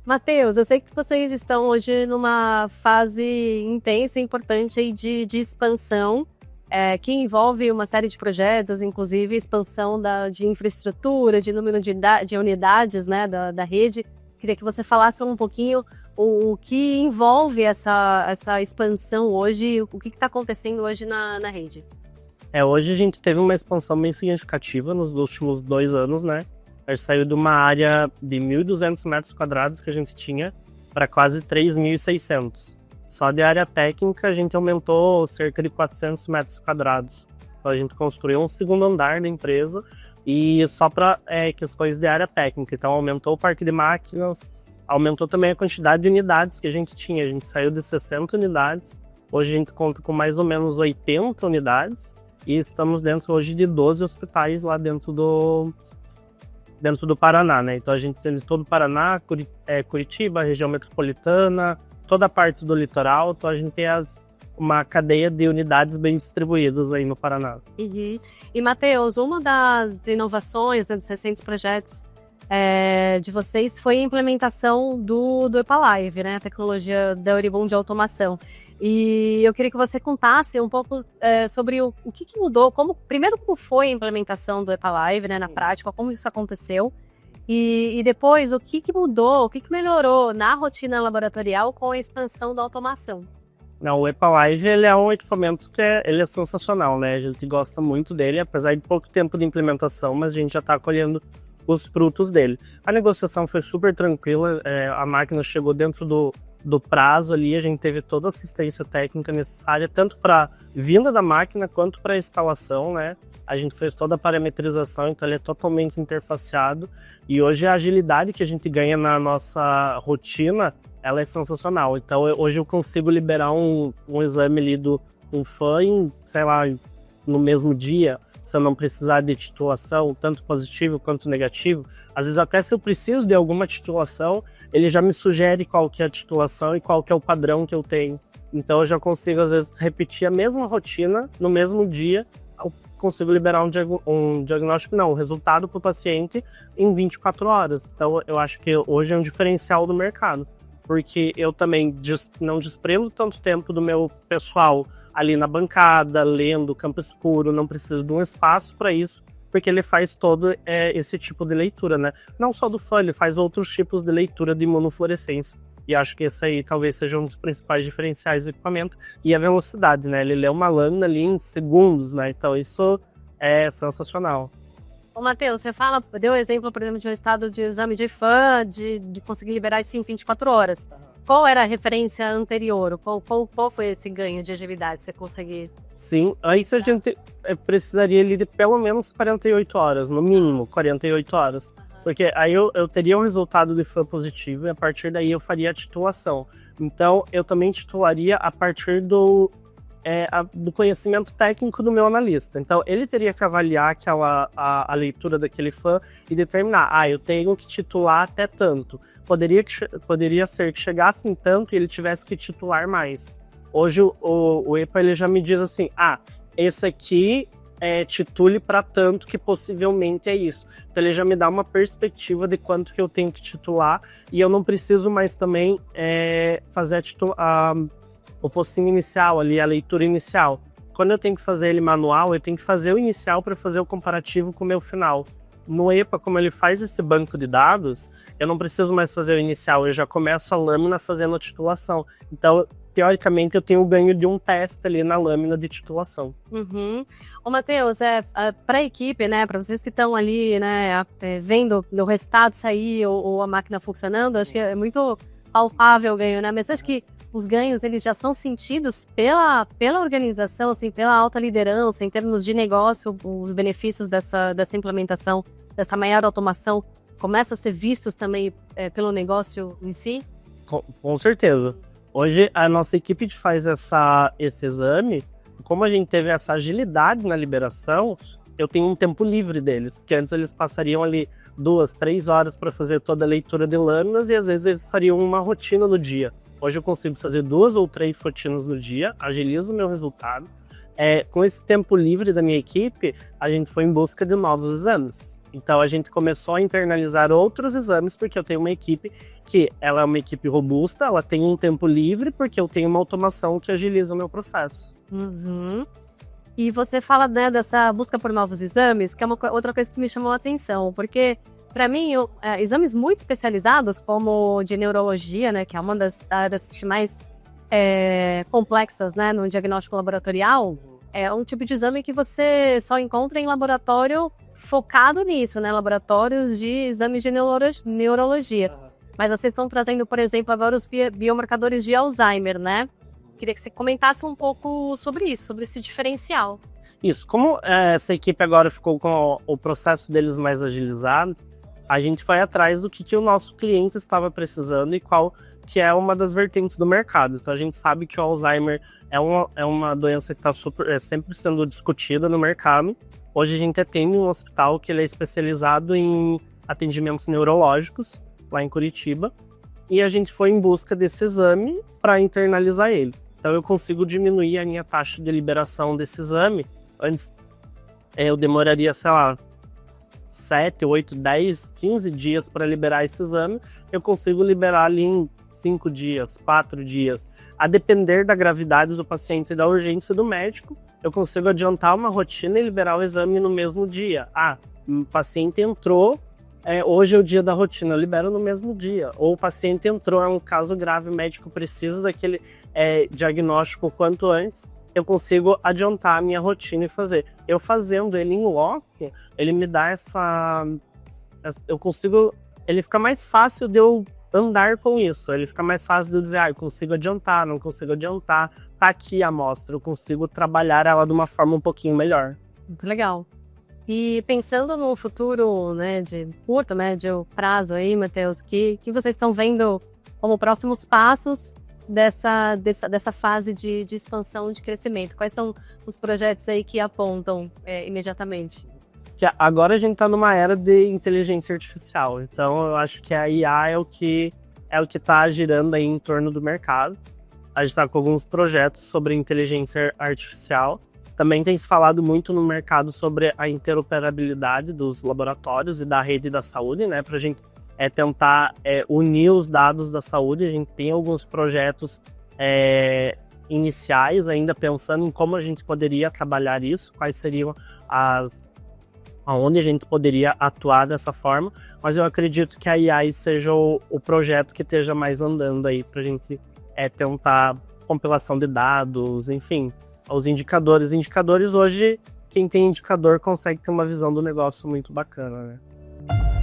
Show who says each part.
Speaker 1: Matheus, eu sei que vocês estão hoje numa fase intensa e importante aí de expansão, que envolve uma série de projetos, inclusive expansão de infraestrutura, de número de unidades, né, da rede. Queria que você falasse um pouquinho o que envolve essa expansão hoje, o que está acontecendo hoje na rede.
Speaker 2: Hoje a gente teve uma expansão bem significativa nos últimos 2 anos, né? A gente saiu de uma área de 1.200 metros quadrados que a gente tinha para quase 3.600. Só de área técnica a gente aumentou cerca de 400 metros quadrados. Então a gente construiu um segundo andar da empresa e só para questões de área técnica. Então aumentou o parque de máquinas, aumentou também a quantidade de unidades que a gente tinha. A gente saiu de 60 unidades, hoje a gente conta com mais ou menos 80 unidades e estamos dentro hoje de 12 hospitais lá dentro do Paraná, né? Então a gente tem todo o Paraná, Curitiba, região metropolitana, toda a parte do litoral, então a gente tem uma cadeia de unidades bem distribuídas aí no Paraná.
Speaker 1: Uhum. E, Matheus, uma das inovações, né, dos recentes projetos de vocês foi a implementação do EPALive, né? A tecnologia da Euribon de automação. E eu queria que você contasse um pouco sobre o que mudou, primeiro como foi a implementação do EPALive, né, na prática, como isso aconteceu, e depois o que mudou, o que melhorou na rotina laboratorial com a expansão da automação.
Speaker 2: Não, o EPALive ele é um equipamento que ele é sensacional, né? A gente gosta muito dele, apesar de pouco tempo de implementação, mas a gente já está colhendo os frutos dele. A negociação foi super tranquila, a máquina chegou dentro do prazo ali, a gente teve toda a assistência técnica necessária, tanto para vinda da máquina quanto para a instalação, né? A gente fez toda a parametrização, então ele é totalmente interfaceado e hoje a agilidade que a gente ganha na nossa rotina, ela é sensacional. Então hoje eu consigo liberar um exame ali do FAM em, sei lá, no mesmo dia, se eu não precisar de titulação, tanto positivo quanto negativo. Às vezes até se eu preciso de alguma titulação, ele já me sugere qual que é a titulação e qual que é o padrão que eu tenho. Então eu já consigo, às vezes, repetir a mesma rotina no mesmo dia, eu consigo liberar um resultado para o paciente em 24 horas. Então eu acho que hoje é um diferencial do mercado, porque eu também não desprendo tanto tempo do meu pessoal ali na bancada, lendo campo escuro, não preciso de um espaço para isso, porque ele faz todo esse tipo de leitura, né? Não só do FAM, ele faz outros tipos de leitura de imunofluorescência. E acho que esse aí talvez seja um dos principais diferenciais do equipamento. E a velocidade, né? Ele lê uma lâmina ali em segundos, né? Então isso é sensacional.
Speaker 1: Ô, Matheus, você deu exemplo, por exemplo, de um estado de exame de FAM, de conseguir liberar isso em 24 horas. Qual era a referência anterior? Qual foi esse ganho de agilidade que você conseguiu?
Speaker 2: Sim, aí a gente precisaria ali de pelo menos 48 horas, no mínimo 48 horas. Porque aí eu teria um resultado de FAM positivo e a partir daí eu faria a titulação. Então eu também titularia a partir do conhecimento técnico do meu analista. Então ele teria que avaliar a leitura daquele FAM e determinar, eu tenho que titular até tanto. Poderia ser que chegasse em tanto e ele tivesse que titular mais. Hoje o EPA ele já me diz assim, esse aqui titule para tanto que possivelmente é isso. Então ele já me dá uma perspectiva de quanto que eu tenho que titular e eu não preciso mais também fazer o focinho inicial ali, a leitura inicial. Quando eu tenho que fazer ele manual, eu tenho que fazer o inicial para fazer o comparativo com o meu final. No EPA, como ele faz esse banco de dados, eu não preciso mais fazer o inicial, eu já começo a lâmina fazendo a titulação. Então, teoricamente, eu tenho o ganho de um teste ali na lâmina de titulação.
Speaker 1: Uhum. Ô, Matheus, para a equipe, né, para vocês que estão ali, né, vendo o resultado sair ou a máquina funcionando, acho que é muito palpável o ganho, né? Mas acho que os ganhos, eles já são sentidos pela organização, assim, pela alta liderança, em termos de negócio, os benefícios dessa implementação, dessa maior automação, começam a ser vistos também pelo negócio em si?
Speaker 2: Com certeza. Hoje, a nossa equipe faz esse exame, como a gente teve essa agilidade na liberação, eu tenho um tempo livre deles, porque antes eles passariam ali 2, 3 horas para fazer toda a leitura de lâminas e às vezes eles fariam uma rotina no dia. Hoje eu consigo fazer 2 ou 3 rotinas no dia, agilizo o meu resultado. Com esse tempo livre da minha equipe, a gente foi em busca de novos exames. Então a gente começou a internalizar outros exames, porque eu tenho uma equipe que ela é uma equipe robusta, ela tem um tempo livre, porque eu tenho uma automação que agiliza o meu processo.
Speaker 1: Uhum. E você fala, né, dessa busca por novos exames, que é outra coisa que me chamou a atenção, porque para mim, exames muito especializados, como de neurologia, né, que é uma das áreas mais complexas, né, no diagnóstico laboratorial, é um tipo de exame que você só encontra em laboratório focado nisso, né, laboratórios de exames de neurologia. Mas vocês estão trazendo, por exemplo, agora os biomarcadores de Alzheimer, né? Queria que você comentasse um pouco sobre isso, sobre esse diferencial.
Speaker 2: Isso, como essa equipe agora ficou com o processo deles mais agilizado, a gente foi atrás do que o nosso cliente estava precisando e qual que é uma das vertentes do mercado. Então a gente sabe que o Alzheimer é uma doença que está sempre sendo discutida no mercado. Hoje a gente tem um hospital que ele é especializado em atendimentos neurológicos, lá em Curitiba, e a gente foi em busca desse exame para internalizar ele. Então eu consigo diminuir a minha taxa de liberação desse exame. Antes eu demoraria, sei lá, 7, 8, 10, 15 dias para liberar esse exame. Eu consigo liberar ali em 5 dias, 4 dias. A depender da gravidade do paciente e da urgência do médico, eu consigo adiantar uma rotina e liberar o exame no mesmo dia. O paciente entrou, hoje é o dia da rotina, eu libero no mesmo dia. Ou o paciente entrou, é um caso grave, o médico precisa daquele diagnóstico o quanto antes, eu consigo adiantar a minha rotina e fazer. Eu fazendo ele em loco, ele me dá ele fica mais fácil de eu andar com isso, ele fica mais fácil de eu dizer, eu consigo adiantar, não consigo adiantar, tá aqui a amostra, eu consigo trabalhar ela de uma forma um pouquinho melhor.
Speaker 1: Muito legal. E pensando no futuro, né, de curto, médio prazo aí, Matheus, que vocês estão vendo como próximos passos dessa fase de expansão, de crescimento? Quais são os projetos aí que apontam imediatamente?
Speaker 2: Agora a gente está numa era de inteligência artificial, então eu acho que a IA é o que está girando aí em torno do mercado. A gente está com alguns projetos sobre inteligência artificial. Também tem se falado muito no mercado sobre a interoperabilidade dos laboratórios e da rede da saúde, né, para a gente tentar unir os dados da saúde. A gente tem alguns projetos iniciais ainda pensando em como a gente poderia trabalhar isso, quais seriam aonde a gente poderia atuar dessa forma, mas eu acredito que a AI seja o projeto que esteja mais andando aí para a gente tentar compilação de dados, enfim, os indicadores. Indicadores hoje, quem tem indicador consegue ter uma visão do negócio muito bacana, né?